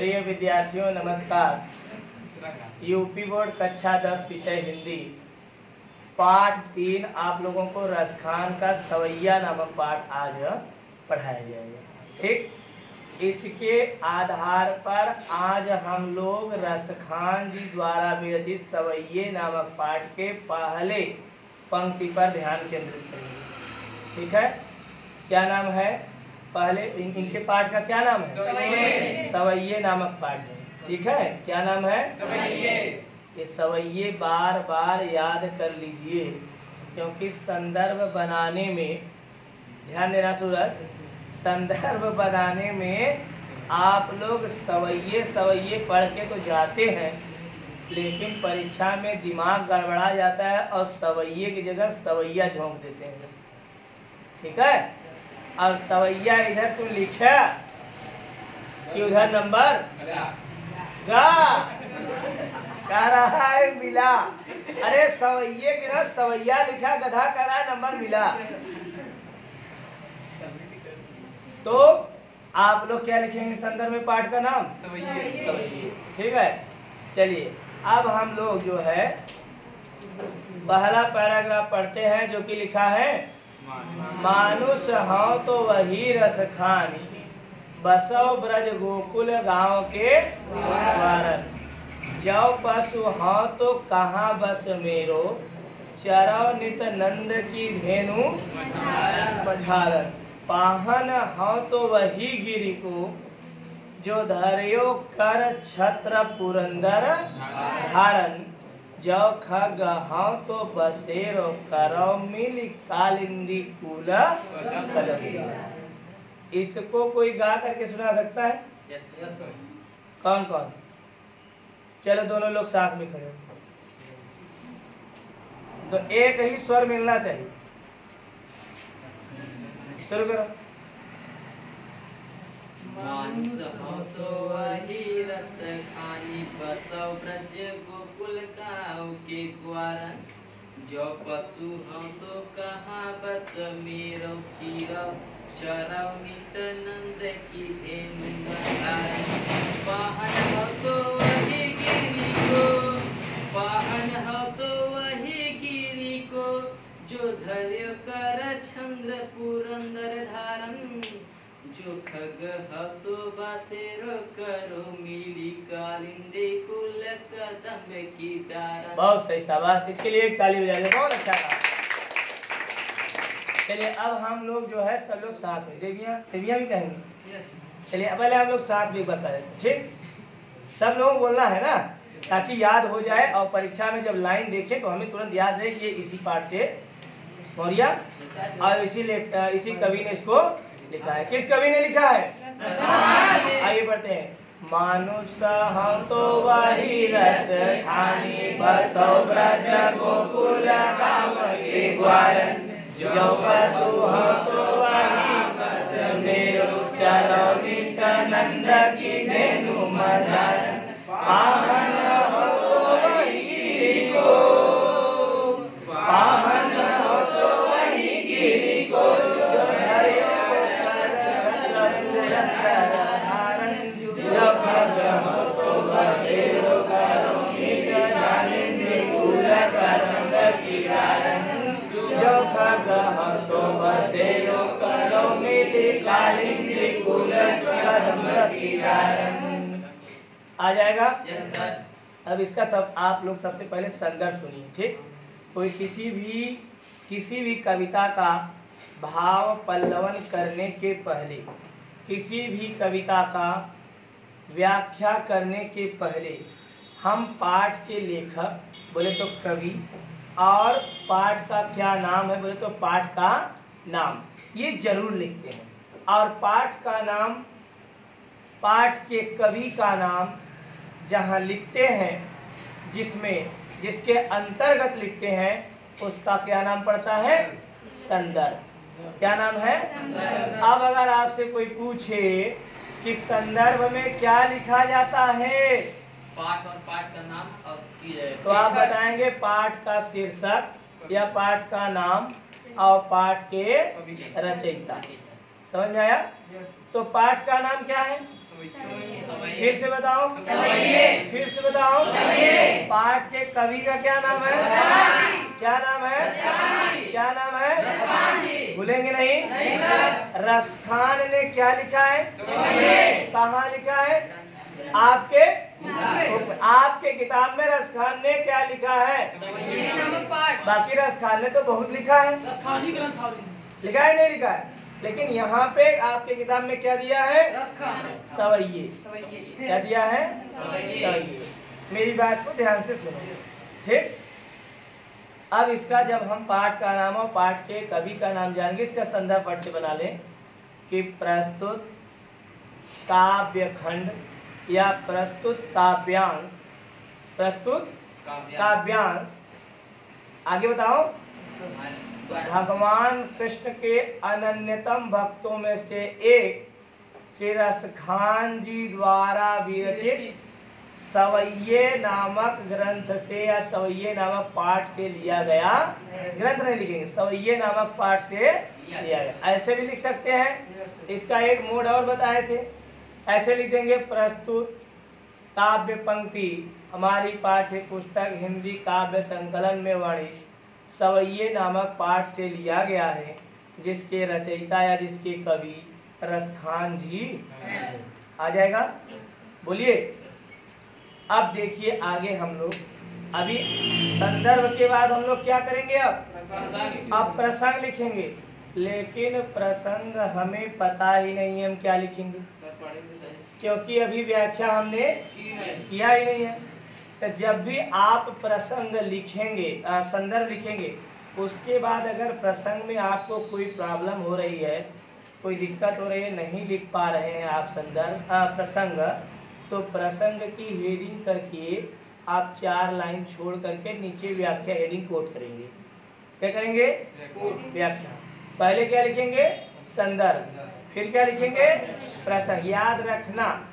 प्रिय विद्यार्थियों नमस्कार। यूपी बोर्ड कक्षा 10 विषय हिंदी पाठ 3 आप लोगों को रसखान का सवैया नामक पाठ आज पढ़ाया जाएगा। ठीक, इसके आधार पर आज हम लोग रसखान जी द्वारा विरचित सवैये नामक पाठ के पहले पंक्ति पर ध्यान केंद्रित करेंगे। ठीक है, क्या नाम है? पहले इनके पाठ का क्या नाम है? सवैये नामक पाठ है। ठीक है, क्या नाम है? सवैये। ये सवैये बार बार याद कर लीजिए, क्योंकि संदर्भ बनाने में ध्यान देना सूरज, संदर्भ बनाने में आप लोग सवैये पढ़ के तो जाते हैं, लेकिन परीक्षा में दिमाग गड़बड़ा जाता है और सवैये की जगह सवैया झोंक देते हैं। ठीक है, और सवैया इधर तुम लिखा कि उधर नंबर गा कह रहा है मिला। अरे सवैये की ना सवैया लिखा, गधा कह रहा है नंबर मिला। तो आप लोग क्या लिखेंगे संदर्भ में पाठ का नाम? सवैये। ठीक है, चलिए अब हम लोग जो है पहला पैराग्राफ पढ़ते हैं, जो कि लिखा है मानुष हूँ तो वही रस खानी, बसो ब्रज गोकुल गांव के द्वारन, जौ पशु हूँ तो कहाँ बस मेरो, चरौ नित नंद की धेनु मझारन, पाहन हूँ तो वही गिरि को, जो धर्यो कर छत्र पुरंदर धारन, जौ खग हूँ तो बसेरो करो मिल कालिंदी कूल कदम। इसको कोई गा करके सुना सकता है? यस। कौन कौन? चलो दोनों लोग साथ में खड़े हो, तो एक ही स्वर मिलना चाहिए। शुरू करो। मानुष हूँ तो वही रस खानी, बसो ब्रज गोकुल गाँव के द्वारन, जो पशु हूँ तो कहाँ बस मेरो, चरौ नित नंद की धेनु मझारन, पाहन हूँ तो वही गिरि को, पाहन हूँ तो वही गिरि को, जो धर्य कर छंद्र पुरंदर धारन, जो खग हतो बसेरो करो मिली कालिंदी कुल कदम की डारन। बहुत सही, शाबाश। इसके लिए एक ताली बजा दे, बहुत अच्छा था। चलिए अब हम लोग जो है सब लोग साथ में देवियाँ भी कहेंगे। चलिए पहले हम लोग साथ में बताएं। ठीक, सब लोगों को बोलना है ना, ताकि याद हो जाए और परीक्षा में जब लाइन देखें तो हमें तुरंत याद रहे कि इसी पाठ से मौर्या और इसी कवि ने इसको लिखा है। किस कवि ने लिखा है? आइए पढ़ते हैं। मानुष हूँ तो वही रस खानी, बसो ब्रज गोकुल गाँव के द्वारन, जो पशु हूँ तो वही बस मेरो, चरौ नित नंद की धेनु मझारन, पाहन हो तो वही गिरि को, पाहन हो तो वही गिरि को, जो धर्यो कर छत्र पुरंदर धारन, जो खग हो तो बसेरो करो नित कालिंदी कूल कदम की डारन, जो खग हो तो बसेरो करो मिली कालिंदी कूल कदम की डारन। आ जाएगा? Yes sir. अब इसका सब आप लोग सबसे पहले संदर्भ सुनिए। ठीक, कोई किसी भी कविता का भाव पल्लवन करने के पहले, किसी भी कविता का व्याख्या करने के पहले हम पाठ के लेखक बोले तो कवि, और पाठ का क्या नाम है बोले तो पाठ का नाम, ये जरूर लिखते हैं। और पाठ का नाम, पाठ के कवि का नाम जहाँ लिखते हैं, जिसके अंतर्गत लिखते हैं, उसका क्या नाम पड़ता है? संदर्भ। क्या नाम है? संदर्भ। अब अगर आपसे कोई पूछे कि संदर्भ में क्या लिखा जाता है, पाठ और पाठ का नाम और तो आप बताएंगे पाठ का शीर्षक या पाठ का नाम और पाठ के रचयिता। समझ में आया? तो पाठ का नाम क्या है? फिर से बताओ, फिर से बताओ। पाठ के कवि का क्या नाम है? क्या नाम है? क्या नाम है? भूलेंगे नहीं? रसखान ने क्या लिखा है? कहाँ लिखा है? आपके किताब में रसखान ने क्या लिखा है? बाकी रसखान ने तो बहुत लिखा है, लिखा है नहीं लिखा है, लेकिन यहाँ पे आपके किताब में क्या दिया है? सवैये। क्या दिया है? सवैये। मेरी बात को ध्यान से सुनो, ठीक। अब इसका जब हम पाठ का नाम और पाठ के कवि का नाम जानेंगे, इसका संदर्भ पढ़ से बना लें कि प्रस्तुत काव्यखंड या प्रस्तुत काव्यांश, प्रस्तुत काव्यांश। आगे बताओ। भगवान कृष्ण के अनन्यतम भक्तों में से एक श्री रसखान जी द्वारा विरचित सवैये नामक ग्रंथ से या सवैये नामक पाठ से लिया गया। ग्रंथ नहीं लिखेंगे, सवैये नामक पाठ से लिया गया। ऐसे भी लिख सकते हैं। इसका एक मोड और बताए थे, ऐसे लिख देंगे प्रस्तुत काव्य पंक्ति हमारी पाठ्य पुस्तक हिंदी काव्य संकलन में वर्णित सवैये नामक पाठ से लिया गया है, जिसके रचयिता या जिसके कवि रसखान जी। आ जाएगा? बोलिए। अब देखिए आगे हम लोग, अभी संदर्भ के बाद हम लोग क्या करेंगे? अब प्रसंग लिखेंगे, लेकिन प्रसंग हमें पता ही नहीं है हम क्या लिखेंगे, क्योंकि अभी व्याख्या हमने किया ही नहीं है। तो जब भी आप प्रसंग लिखेंगे, संदर्भ लिखेंगे, उसके बाद अगर प्रसंग में आपको कोई प्रॉब्लम हो रही है, कोई दिक्कत हो रही है, नहीं लिख पा रहे हैं आप संदर्भ प्रसंग, तो प्रसंग की हेडिंग करके आप 4 लाइन छोड़ करके नीचे व्याख्या हेडिंग कोट करेंगे। क्या करेंगे? व्याख्या। पहले क्या लिखेंगे? संदर्भ। फिर क्या लिखेंगे? प्रसंग। याद रखना,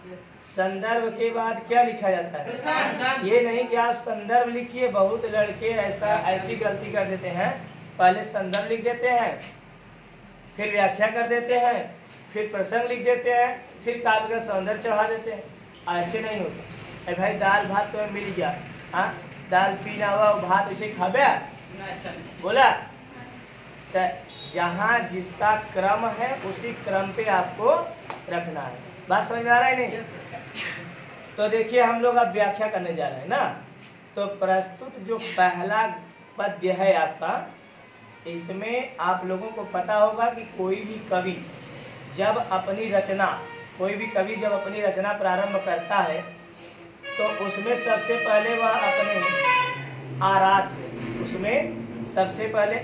संदर्भ के बाद क्या लिखा जाता है? ये नहीं कि आप संदर्भ लिखिए। बहुत लड़के ऐसी गलती कर देते हैं, पहले संदर्भ लिख देते हैं, फिर व्याख्या कर देते हैं, फिर प्रसंग लिख देते हैं, फिर काव्य का सौंदर्य चढ़ा देते हैं। ऐसे नहीं होता। अरे भाई दाल भात तो मिल गया, हाँ दाल पीना हुआ भात उसे खाबे बोला। तो जहाँ जिसका क्रम है उसी क्रम पे आपको रखना है। बात समझ में आ रहा है नहीं? तो देखिए हम लोग अब व्याख्या करने जा रहे हैं ना। तो प्रस्तुत जो पहला पद्य है आपका, इसमें आप लोगों को पता होगा कि कोई भी कवि जब अपनी रचना प्रारंभ करता है तो उसमें सबसे पहले वह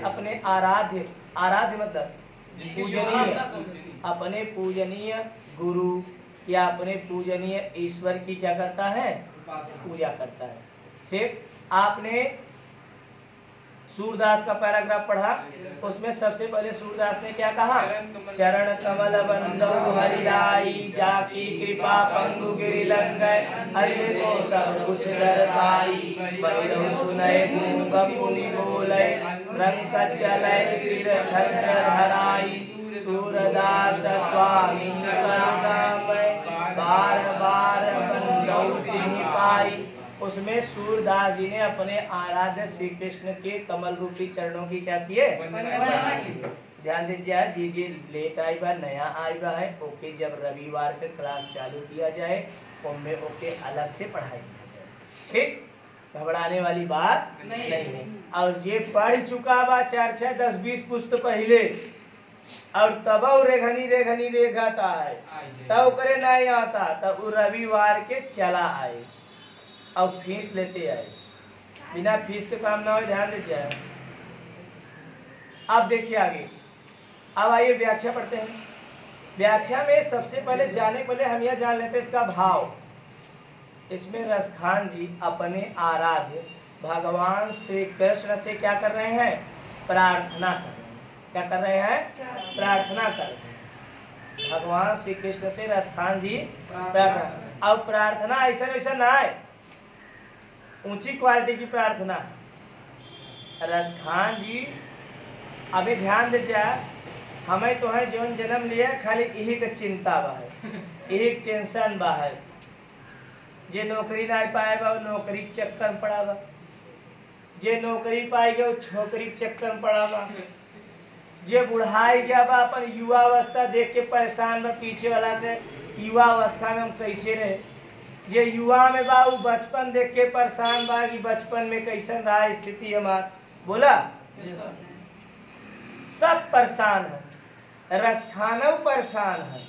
अपने आराध्य मतलब पूजनीय, अपने पूजनीय गुरु या अपने पूजनीय ईश्वर की क्या करता है? पूजा करता है। ठीक। आपने सूरदास का पैराग्राफ पढ़ा, उसमें सबसे पहले सूरदास ने क्या कहा? चरण कमल बंदो हरिराई, जाकी कृपा पंगु गिरि लंघै, अंधे को सब कुछ दर्शाई, बैरौ सुनै गूंग पुनि बोलै, रंग चलै सिर छत्र धराई, सूरदास स्वामी करुणामय, बार बार बंदौ तिहि पाई। उसमें सूरदास जी ने अपने आराध्य श्री कृष्ण के कमल रूपी चरणों की क्या किए? ध्यान दीजिए। जी लेट आई बा, नया आई बा है, ओके जब रविवार का क्लास चालू किया जाए उनमें ओके अलग से पढ़ाई किया जाए। ठीक, घबराने वाली बात नहीं है। और ये पढ़ चुका बा 4, 6, 10, 20 पुस्त पहले, और तब रेघनी रेघाता है, तब करे नहीं आता, तब रविवार के चला आए और फीस लेते आए। बिना फीस के काम ना हो, ध्यान दीजिए। अब देखिए आगे। अब आइए व्याख्या पढ़ते हैं। व्याख्या में सबसे पहले हम यह जान लेते हैं इसका भाव। इसमें रसखान जी अपने आराध्य भगवान श्री कृष्ण से क्या कर रहे हैं? प्रार्थना कर रहे हैं। क्या कर रहे हैं? प्रार्थना कर रहे हैं। भगवान श्री कृष्ण से रसखान जी प्रार्थना। अब प्रार्थना ऐसा ना है, ऊंची क्वालिटी की प्रार्थना है। रसखान जी अभी ध्यान दीजिए, हमें तो है जौन जन्म लिया खाली यही का चिंता बा है, यही टेंशन बा है, जे नौकरी ना पाए बा वो नौकरी के चक्कर में पड़ा बा, जे नौकरी पाई गया वो छोकरी के चक्कर में पड़ा बा, जे बुढ़ाई गया बा अपन युवा अवस्था देख के परेशान बा पीछे वाला के युवा अवस्था में हम कैसे रहे, जे युवा में बा वो बचपन देख के परेशान बा कि बचपन में कैसन रहा स्थिति हमार। बोला सब परेशान है, रसखाना परेशान है,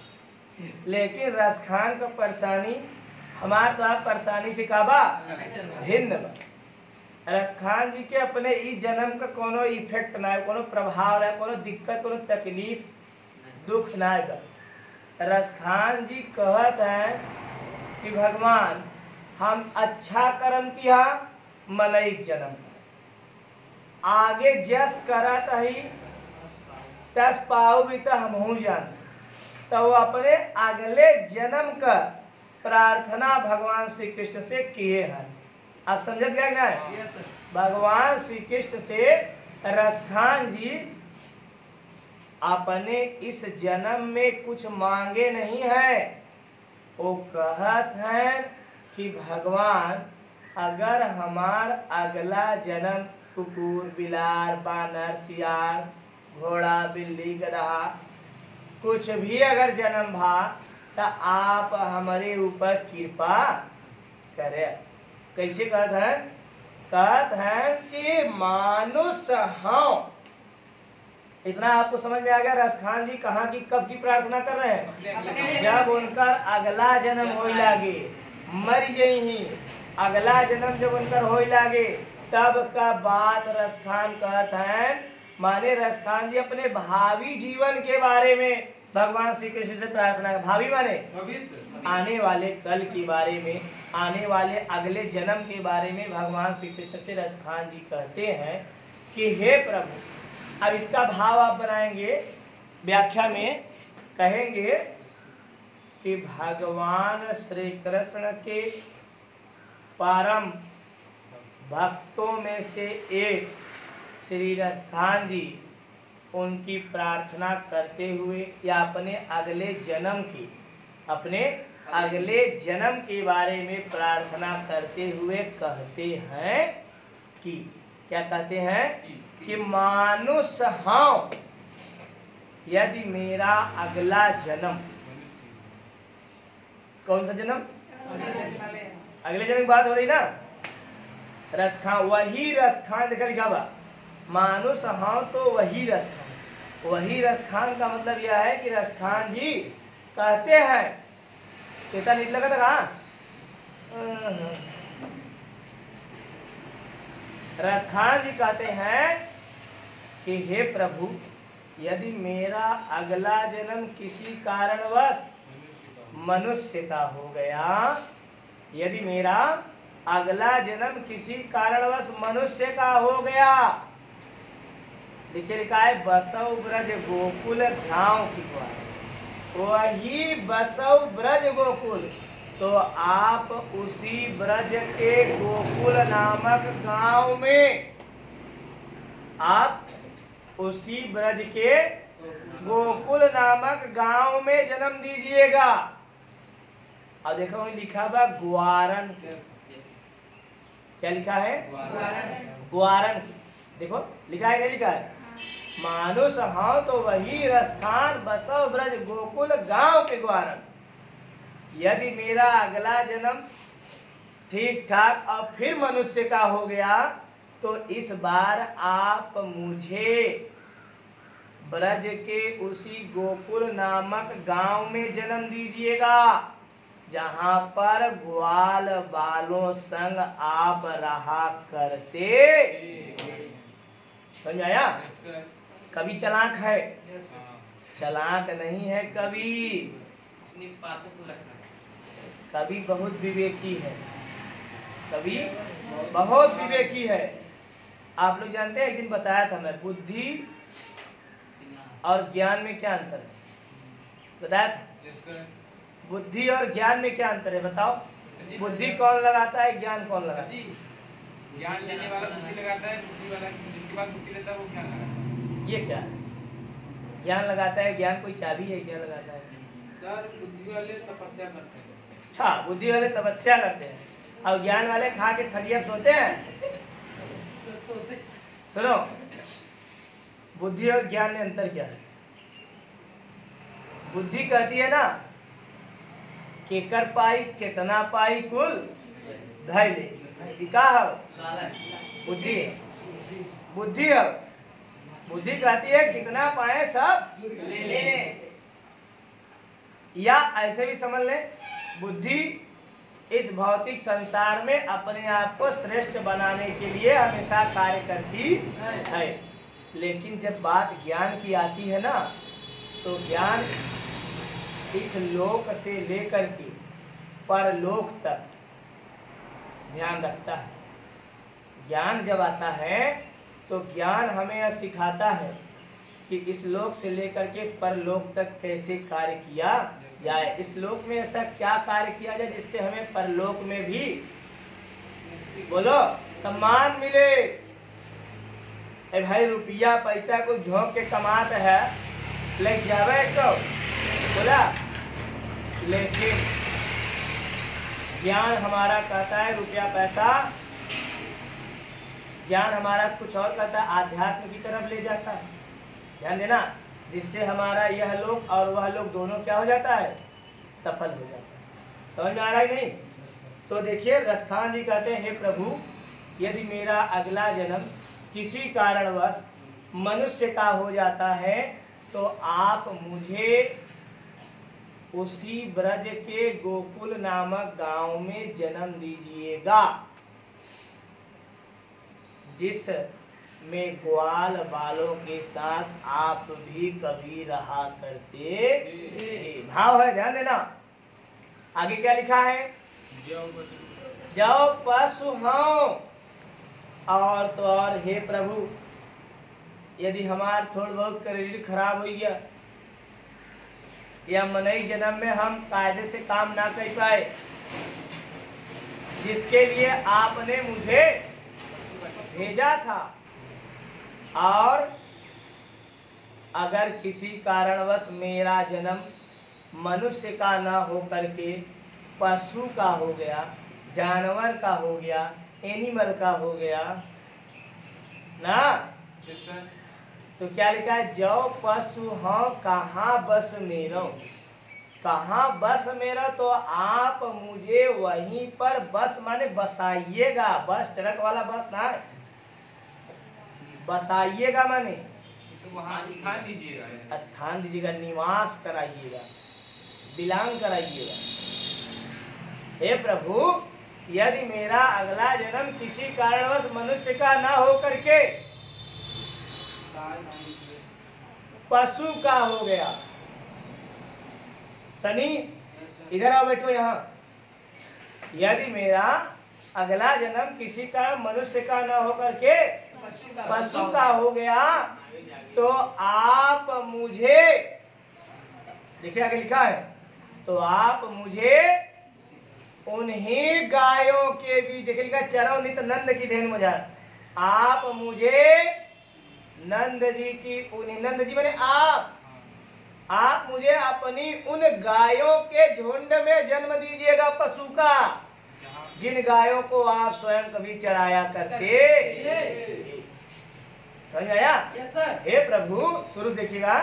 लेकिन रसखान का परेशानी हमार तो आप परेशानी से का बा भिन्न बा। रसखान जी के अपने ई जन्म का कोनो इफेक्ट ना है, कोनो प्रभाव ना है, कोनो दिक्कत कोनो तकलीफ दुख ना है। रसखान जी कहत हैं कि भगवान हम अच्छा कर्म किया मनईक जन्म आगे जस करत ही तस पाऊ भी तो हमहू जानते, तो वो अपने अगले जन्म का प्रार्थना भगवान श्री कृष्ण से किए हैं। आप समझ गए ना? भगवान श्री कृष्ण से रसखान जी अपने इस जन्म में कुछ मांगे नहीं है, वो कहत हैं कि भगवान अगर हमार अगला जन्म कुकुर बिलार बानर सियार घोड़ा बिल्ली गधा कुछ भी अगर जन्म भा तो आप हमारे ऊपर कृपा करें। कैसे कहते हैं? कहते हैं कि मानुष हाँ। इतना आपको समझ में आ गया? रसखान जी कहाँ की कब की प्रार्थना कर रहे हैं? जब उनका अगला जन्म हो लागे, मर ही अगला जन्म जब उनका हो लागे तब का बात रसखान कहते हैं। माने रसखान जी अपने भावी जीवन के बारे में भगवान श्री कृष्ण से प्रार्थना, भावी माने भविष्य, आने वाले कल के बारे में, आने वाले अगले जन्म के बारे में भगवान श्री कृष्ण से रसखान जी कहते हैं कि हे प्रभु। अब इसका भाव आप बनाएंगे, व्याख्या में कहेंगे कि भगवान श्री कृष्ण के परम भक्तों में से एक श्री रसखान जी उनकी प्रार्थना करते हुए या अपने अगले जन्म के बारे में प्रार्थना करते हुए कहते हैं कि क्या कहते हैं? कि मानुष हाँ, यदि मेरा अगला जन्म, कौन सा जन्म? अगले जन्म की बात हो रही ना। रसखान, वही रसखान देखा लिखा हुआ मानुष हाँ, तो वही रसखान। वही रसखान का मतलब यह है कि रसखान जी कहते हैं, श्वेता नीच लगा था कहाँ? रसखान जी कहते हैं कि हे प्रभु, यदि मेरा अगला जन्म किसी कारणवश मनुष्य का हो गया, यदि मेरा अगला जन्म किसी कारणवश मनुष्य का हो गया, देखिए लिखा है बसव ब्रज गोकुल गांव की द्वारा, वही बसव ब्रज गोकुल, तो आप उसी ब्रज के गोकुल नामक गांव में, आप उसी ब्रज के गोकुल नामक गांव में जन्म दीजिएगा। अब देखो लिखा हुआ ग्वारन, क्या लिखा है? ग्वारन। देखो लिखा है, नहीं लिखा है? मानुष हाँ, तो वही रसखान बसव ब्रज गोकुल गांव के ग्वारन। यदि मेरा अगला जन्म ठीक ठाक और फिर मनुष्य का हो गया, तो इस बार आप मुझे ब्रज के उसी गोकुल नामक गांव में जन्म दीजिएगा जहां पर ग्वाल बालों संग आप रहा करते। समझ आया? कभी चालाक है, चालाक नहीं है, कभी बहुत विवेकी है, कभी बहुत विवेकी है। आप लोग जानते हैं, एक दिन बताया था मैं, बुद्धि और ज्ञान में क्या अंतर है? बताया था। बुद्धि और ज्ञान में क्या अंतर है बताओ? बुद्धि कौन लगाता है, ज्ञान कौन लगाता है? ज्ञान लेने वाला बुद्धि लगाता है, बुद्धि वाला जिसके पास बुद्धि लेता है वो ज्ञान लगाता है। ये क्या है? ज्ञान लगाता है, ज्ञान कोई चाबी है, क्या लगाता है? सर बुद्धि वाले तपस्या करते हैं। अच्छा, बुद्धि वाले तपस्या करते हैं और ज्ञान वाले खा के खटिया सोते हैं। सुनो, बुद्धि और ज्ञान में अंतर क्या है? बुद्धि कहती है ना, केकर पाई कितना पाई कुल धै ले, का है बुद्धि। बुद्धि है, बुद्धि कहती है कितना पाए सब ले ले। या ऐसे भी समझ ले, बुद्धि इस भौतिक संसार में अपने आप को श्रेष्ठ बनाने के लिए हमेशा कार्य करती है। लेकिन जब बात ज्ञान की आती है ना, तो ज्ञान इस लोक से लेकर के परलोक तक ध्यान रखता है। ज्ञान जब आता है तो ज्ञान हमें यह सिखाता है कि इस लोक से लेकर के परलोक तक कैसे कार्य किया जाए, इस लोक में ऐसा क्या कार्य किया जाए जिससे हमें परलोक में भी बोलो सम्मान मिले। ए भाई, रुपया पैसा को झोंक के कमाते है, ले जावे तो बोला, लेकिन ज्ञान हमारा कहता है रुपया पैसा, ज्ञान हमारा कुछ और कहता है, आध्यात्म की तरफ ले जाता है। ध्यान देना, जिससे हमारा यह लोक और वह लोक दोनों क्या हो जाता है, सफल हो जाता है। समझ में आ रहा है नहीं? तो देखिए, रसखान जी कहते हैं, हे प्रभु, यदि मेरा अगला जन्म किसी कारणवश मनुष्य का हो जाता है तो आप मुझे उसी ब्रज के गोकुल नामक गांव में जन्म दीजिएगा जिस में ग्वाल बालों के साथ आप भी कभी रहा करते थे। भाव है, ध्यान देना। आगे क्या लिखा है? जाओ पशु हूं। और तो और, हे प्रभु, यदि हमार थोड़ा बहुत शरीर खराब हो गया या मनई जन्म में हम कायदे से काम ना कर पाए, जिसके लिए आपने मुझे भेजा था, और अगर किसी कारणवश मेरा जन्म मनुष्य का ना हो करके पशु का हो गया, जानवर का हो गया, एनिमल का हो गया ना, तो क्या लिखा है? जो पशु हाँ कहाँ बस मेरा, कहाँ बस मेरा, तो आप मुझे वहीं पर बस माने बसाइएगा। बस ट्रक वाला बस ना, बसाइएगा माने तो वहाँ स्थान दीजिएगा, स्थान दीजिएगा, निवास कराइएगा, बिलोंग कराइएगा। हे प्रभु, यदि मेरा अगला जन्म किसी कारणवश मनुष्य का ना हो करके पशु का हो गया, सनी इधर आओ, बैठो यहाँ। यदि मेरा अगला जन्म किसी कारण मनुष्य का ना हो करके पशु का हो गया, तो आप मुझे, देखिए आगे लिखा है, तो आप मुझे उन्हीं गायों के बीच, देखिए लिखा चरो नित नंद की देन मुझे, आप मुझे नंद जी की, उन्हीं नंद जी मैंने आप मुझे अपनी उन गायों के झुंड में जन्म दीजिएगा, पशु का, जिन गायों को आप स्वयं कभी चराया करते। समझ आया? हे प्रभु, शुरू देखिएगा,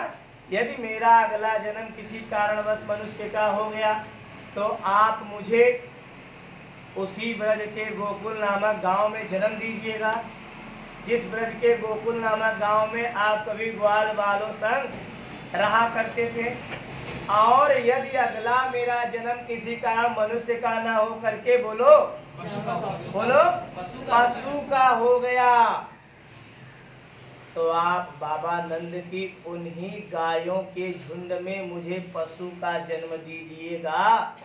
यदि मेरा अगला जन्म किसी कारणवश मनुष्य का हो गया, तो आप मुझे उसी ब्रज के गोकुल नामक गांव में जन्म दीजिएगा, जिस ब्रज के गोकुल नामक गांव में आप कभी ग्वाल बालों संग रहा करते थे। और यदि अगला मेरा जन्म किसी कारण मनुष्य का ना हो करके बोलो पशु का हो गया, तो आप बाबा नंद की उन्हीं गायों के झुंड में मुझे पशु का जन्म दीजिएगा,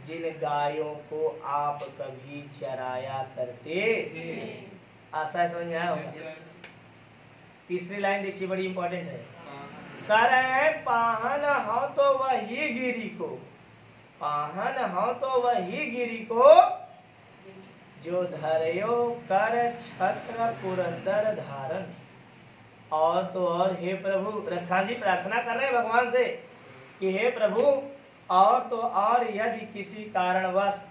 जिन गायों को आप कभी चराया करते। आशा समझ में आया होगा? तीसरी लाइन देखिए, बड़ी इंपॉर्टेंट है। करे पाहन हो तो वही गिरी को, पाहन हो तो वही गिरी को, जो धरयो कर छत्र पुरंदर धारण। और तो और, हे प्रभु, रसखान जी प्रार्थना कर रहे हैं भगवान से कि हे प्रभु, और तो और यदि किसी कारणवश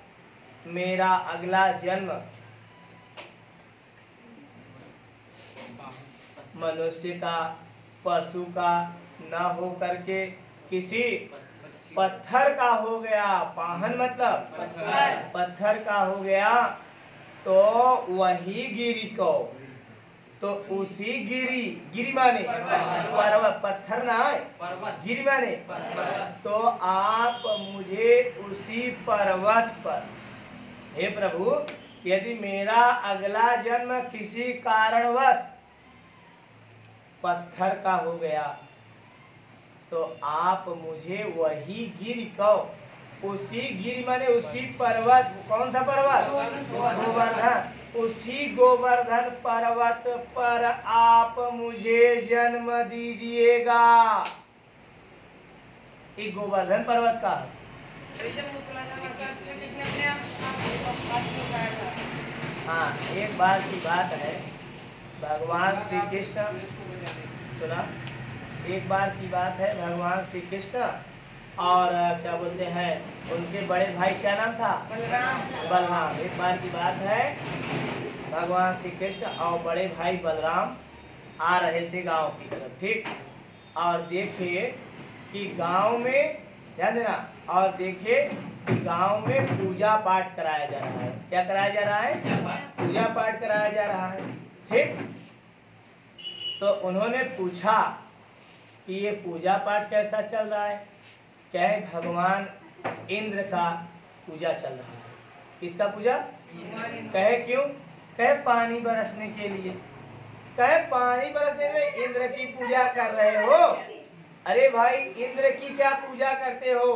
मेरा अगला जन्म मनुष्य का, पशु का न हो करके किसी पत्थर का हो गया, पाहन मतलब पत्थर का हो गया, तो वही गिरी को, तो उसी गिरी, गिरी माने पर्वत, पत्थर ना है, गिरी माने, तो आप मुझे उसी पर्वत पर, हे प्रभु, यदि मेरा अगला जन्म किसी कारणवश पत्थर का हो गया, तो आप मुझे वही गिर को, उसी गिर माने उसी पर्वत, कौन सा पर्वत? गोवर्धन, उसी गोवर्धन पर्वत पर आप मुझे जन्म दीजिएगा। ये गोवर्धन पर्वत का हाँ, एक बार की बात है, भगवान श्री कृष्ण, सुना, एक बार की बात है, भगवान श्री कृष्ण और क्या बोलते हैं उनके बड़े भाई, क्या नाम था? बलराम। एक बार की बात है, भगवान श्री कृष्ण और बड़े भाई बलराम आ रहे थे गांव की तरफ, ठीक, और देखे कि गांव में, ध्यान देना, और देखे कि गांव में पूजा पाठ कराया जा रहा है। क्या कराया जा रहा है? पूजा पाठ कराया जा रहा है, ठीक। तो उन्होंने पूछा कि ये पूजा पाठ कैसा चल रहा है? कहे भगवान इंद्र का पूजा चल रहा है। किसका पूजा? कहे क्यों? कहे पानी बरसने के लिए। कहे पानी बरसने के लिए इंद्र की पूजा कर रहे हो? अरे भाई, इंद्र की क्या पूजा करते हो?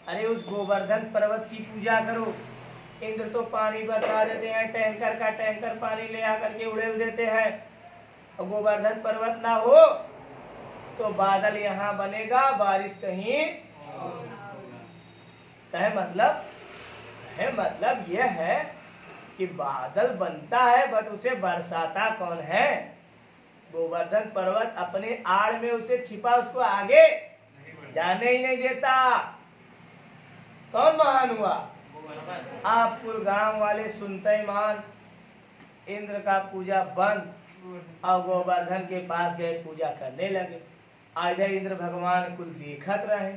अरे उस गोवर्धन पर्वत की पूजा करो। इंद्र तो पानी बरसा देते हैं, टैंकर का टैंकर पानी ले आकर के उड़ेल देते हैं। और गोवर्धन पर्वत ना हो तो बादल यहाँ बनेगा, बारिश कहीं। मतलब यह है कि बादल बनता है, बट उसे बरसाता कौन है? गोवर्धन पर्वत अपने आड़ में उसे छिपा, उसको आगे जाने ही नहीं देता। कौन महान हुआ? आप पूरे गांव वाले सुनते ही मान, इंद्र का पूजा बंद, और गोवर्धन के पास गए, पूजा करने लगे। इधर इंद्र भगवान कुल देखत रहे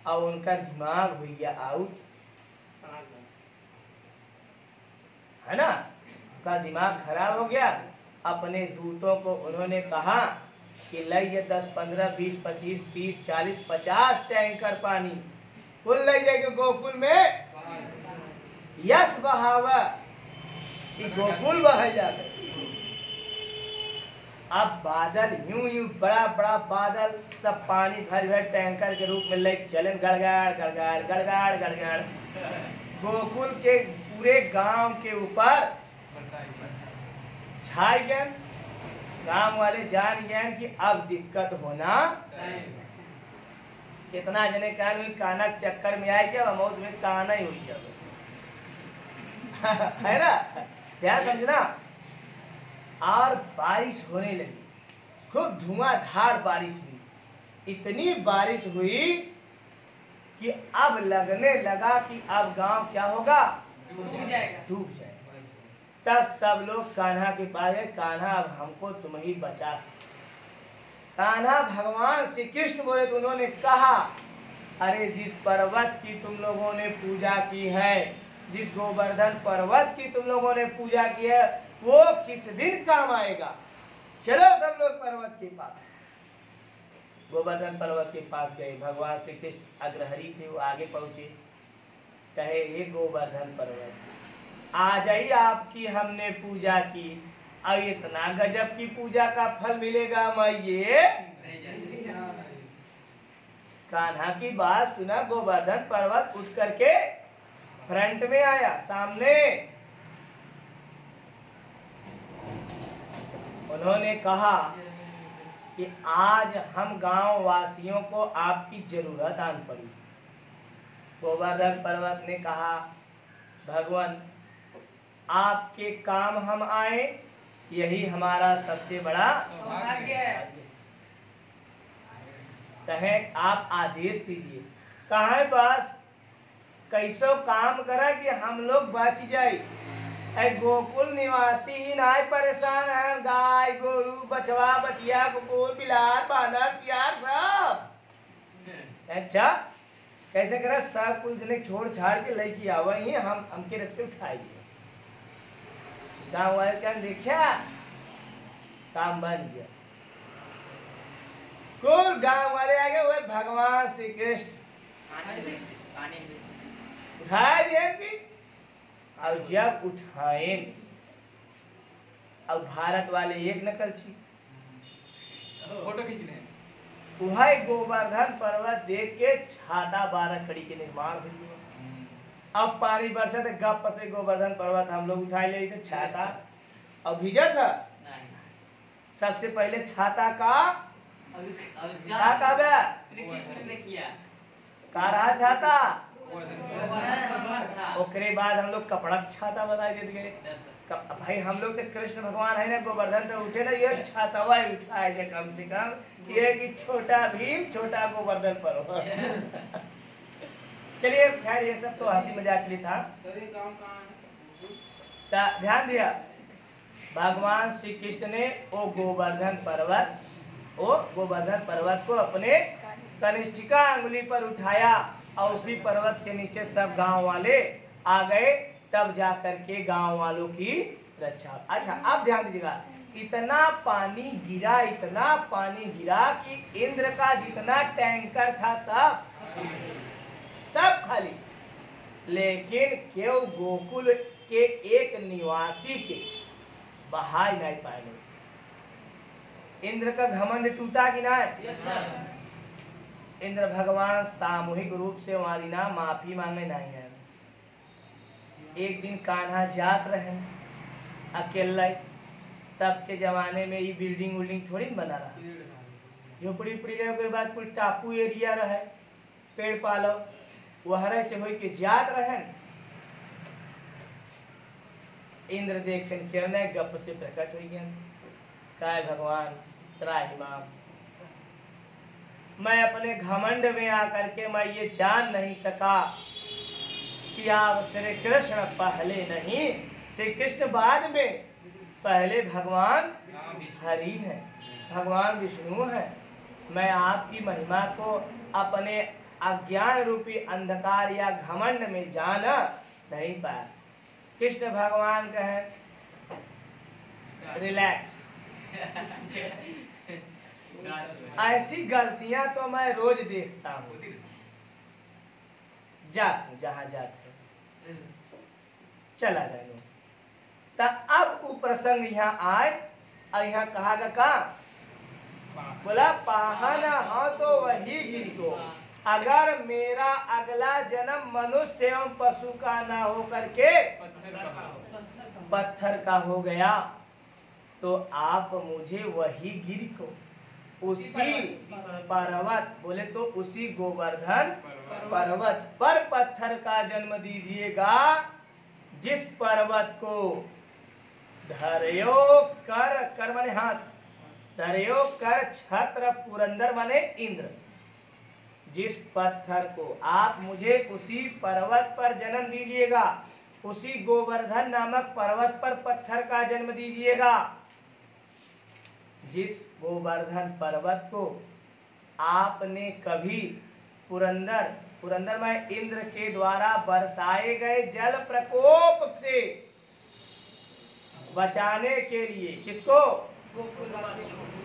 और उनका दिमाग हो गया आउट, है ना, उनका दिमाग खराब हो गया। अपने दूतों को उन्होंने कहा कि लाइए 10, 15, 20, 25, 30, 40, 50 टैंकर पानी कुल ले जाएगा गोकुल में, यश बहावा कि गोकुल बह जाए। अब बादल यूं यूं बड़ा बड़ा बादल, सब पानी भर भर टैंकर के रूप में ले चले, गड़गड़ गड़गड़ गड़गड़ गड़गड़, गोकुल के पूरे गांव के ऊपर छाई गए। गांव वाले जान गए कि अब दिक्कत होना। कितना जने कान हुई, काना चक्कर में आए क्या, मौज में काना ही हुई है ना, ध्यान समझना। और बारिश होने लगी, खूब धुआंधार बारिश हुई। इतनी बारिश हुई कि अब लगने लगा कि अब गांव क्या होगा, डूब जाएगा। तब सब लोग कान्हा के पास गए, कान्हा अब हमको तुम ही बचा सकते। कान्हा भगवान श्री कृष्ण बोले तो उन्होंने कहा, अरे जिस पर्वत की तुम लोगों ने पूजा की है, जिस गोवर्धन पर्वत की तुम लोगों ने पूजा की है, वो किस दिन काम आएगा। चलो सब लोग पर्वत के पास। गोवर्धन पर्वत के पास गए। भगवान श्री कृष्ण अग्रहरी थे, वो आगे पहुंचे। कहे, हे गोवर्धन पर्वत, आज ही आपकी हमने पूजा की, अब इतना गजब की पूजा का फल मिलेगा मैये। कान्हा की बात सुना, गोवर्धन पर्वत उठ करके फ्रंट में आया, सामने। उन्होंने कहा कि आज हम गांव वासियों को आपकी जरूरत आन पड़ी। गोवर्धन पर्वत ने कहा, भगवान आपके काम हम आए, यही हमारा सबसे बड़ा सौभाग्य है। कहें आप आदेश दीजिए। कहें बस कैसो काम करा कि हम लोग बच जाए। ऐ गोकुल निवासी ही ना परेशान है, गाय गोरू बछवा बचिया कुकुर बिलार बानर सियार सब। अच्छा कैसे करा सब कुल जने छोड़ छाड़ के लेके आवा ही हम हमके रच के उठाई दिए। गाँव वाले क्या देखा काम बन गया। कुल गांव वाले आ गए हुए भगवान श्री कृष्ण उठाए दिए कि और जब उठाए अब भारत वाले एक नकल छी फोटो खींचने वह गोवर्धन पर्वत देख के छाता 12 कड़ी के निर्माण हुई। अब पानी बरसा तो गप से गोवर्धन पर्वत हम लोग उठाए ले थे छाता और भिजा था। सबसे पहले छाता का श्री कृष्ण ने किया का रहा छाता। था। ओकरे बाद हम लोग कपड़ा छाता बना देते गए। भाई हम लोग तो कृष्ण भगवान है ना गोवर्धन तो उठे ना ये छातावा उठाए थे कम से कम ये कि छोटा भीम छोटा गोवर्धन पर्वत। चलिए खैर ये सब तो हंसी मजाक के लिए था। सर ये गांव कहाँ है? ध्यान दिया भगवान श्री कृष्ण ने वो गोवर्धन पर्वत को अपने कनिष्ठिका अंगुली पर उठाया और उसी पर्वत के नीचे सब गांव वाले आ गए। तब जा करके गांव वालों की रक्षा। अच्छा अब ध्यान दीजिएगा इतना पानी गिरा कि इंद्र का जितना टैंकर था सब खाली। लेकिन क्यों गोकुल के एक निवासी के बहा ही नहीं पाए। इंद्र का घमंड टूटा कि नहीं? इंद्र भगवान सामूहिक रूप से हमारी ना माफी मांगे नहीं है। एक दिन कान्हा जात रहे अकेला, तब के जमाने में ये बिल्डिंग उल्डिंग थोड़ी न बना रहा, झोपड़ी उपड़ी रहे। उसके बाद कुछ टापू एरिया रहे, पेड़ पालो वहरे से हो के जात रहे। इंद्र देखें क्यों न गप से प्रकट हो गया। काय भगवान त्राहिमाम, मैं अपने घमंड में आकर के मैं ये जान नहीं सका कि आप श्री कृष्ण पहले नहीं, श्री कृष्ण बाद में, पहले भगवान हरि हैं, भगवान विष्णु हैं। मैं आपकी महिमा को अपने अज्ञान रूपी अंधकार या घमंड में जाना नहीं पाया। कृष्ण भगवान कहें रिलैक्स, ऐसी गलतियां तो मैं रोज देखता हूँ। जात जहां जाते चला जाए तो अब वो प्रसंग यहाँ आए और यहाँ कहा गया का बोला पाहना हाँ तो वही गिर को। अगर मेरा अगला जन्म मनुष्य एवं पशु का ना हो करके पत्थर का हो गया तो आप मुझे वही गिर को उसी पर्वत बोले तो उसी गोवर्धन पर्वत पर पत्थर का जन्म दीजिएगा जिस पर्वत को धर्यो कर माने हाथ, धर्यो कर छत्र पुरंदर माने इंद्र। जिस पत्थर को आप मुझे उसी पर्वत पर जन्म दीजिएगा, उसी गोवर्धन नामक पर्वत पर पत्थर का जन्म दीजिएगा। जिस गोवर्धन पर्वत को आपने कभी पुरंदर में इंद्र के द्वारा बरसाए गए जल प्रकोप से बचाने के लिए, किसको?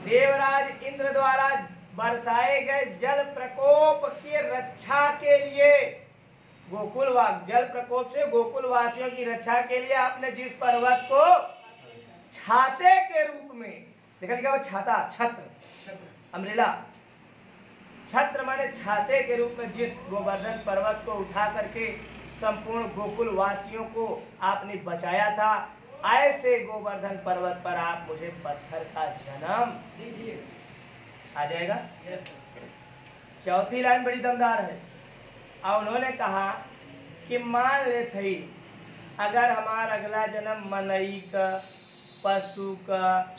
देवराज इंद्र द्वारा बरसाए गए जल प्रकोप की रक्षा के लिए, जल प्रकोप से गोकुल वासियों की रक्षा के लिए आपने जिस पर्वत को छाते के रूप में देखा लिखा वो छाता, छत्र, अम्ब्रेला, छत्र माने छाते के रूप में जिस गोवर्धन पर्वत को उठा करके संपूर्ण गोकुल वासियों को आपने बचाया था, ऐसे गोवर्धन पर्वत पर आप मुझे पत्थर का जन्म दीजिए। आ जाएगा? चौथी लाइन बड़ी दमदार है और उन्होंने कहा कि मान ले थी अगर हमारा अगला जन्म मनई का, पशु का,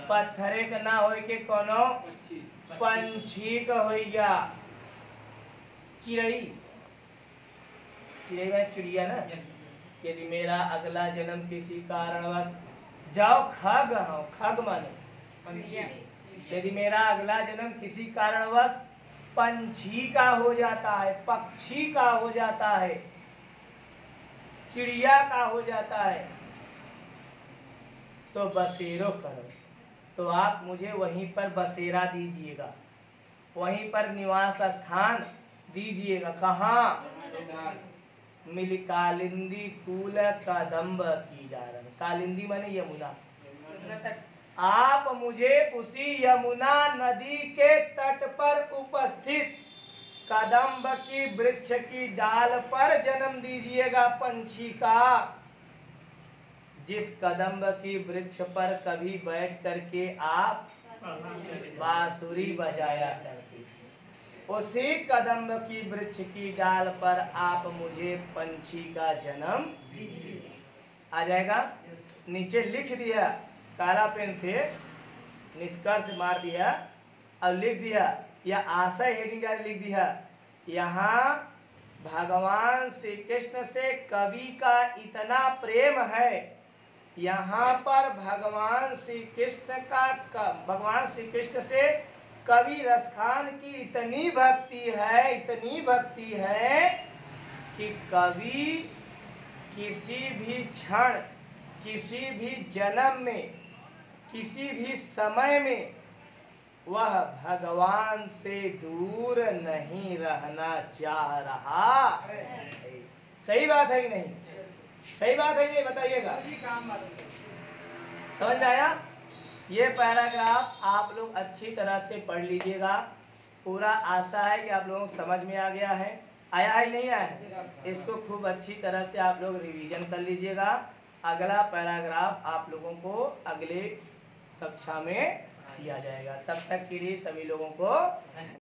पत्थरे का ना हो के कोनो पंछी का हो गया चिड़ई, चिड़ई में चिड़िया ना। यदि मेरा अगला जन्म किसी कारणवश, जाओ खग हो, खग माने पंछियाँ। यदि मेरा अगला जन्म किसी कारणवश पंछी का हो जाता है, पक्षी का हो जाता है, चिड़िया का हो जाता है, तो बसेरो करो, तो आप मुझे वहीं पर बसेरा दीजिएगा, वहीं पर निवास स्थान दीजिएगा। कहाँ? मिली कालिंदी कूल कदम्ब की डारन। कालिंदी माने यमुना। आप मुझे उसी यमुना नदी के तट पर उपस्थित कदम्ब की वृक्ष की डाल पर जन्म दीजिएगा पंछी का, जिस कदम्ब की वृक्ष पर कभी बैठ करके आप बांसुरी बजाया करती, उसी कदम्ब की वृक्ष की डाल पर आप मुझे पंछी का जन्म आ जाएगा। नीचे लिख दिया काला पेन से, निष्कर्ष मार दिया और लिख दिया, या आशय हेडिंग लिख दिया, यहाँ भगवान श्री कृष्ण से कवि का इतना प्रेम है, यहाँ पर भगवान श्री कृष्ण से कवि रसखान की इतनी भक्ति है कि कवि किसी भी क्षण, किसी भी जन्म में, किसी भी समय में वह भगवान से दूर नहीं रहना चाह रहा। सही बात है कि नहीं? सही बात है कि नहीं, बताइएगा। समझ में आया? ये पैराग्राफ आप लोग अच्छी तरह से पढ़ लीजिएगा। पूरा आशा है कि आप लोगों को समझ में आ गया है। आया है नहीं आया है? इसको खूब अच्छी तरह से आप लोग रिवीजन कर लीजिएगा। अगला पैराग्राफ आप लोगों को अगले कक्षा में दिया जाएगा। तब तक के लिए सभी लोगों को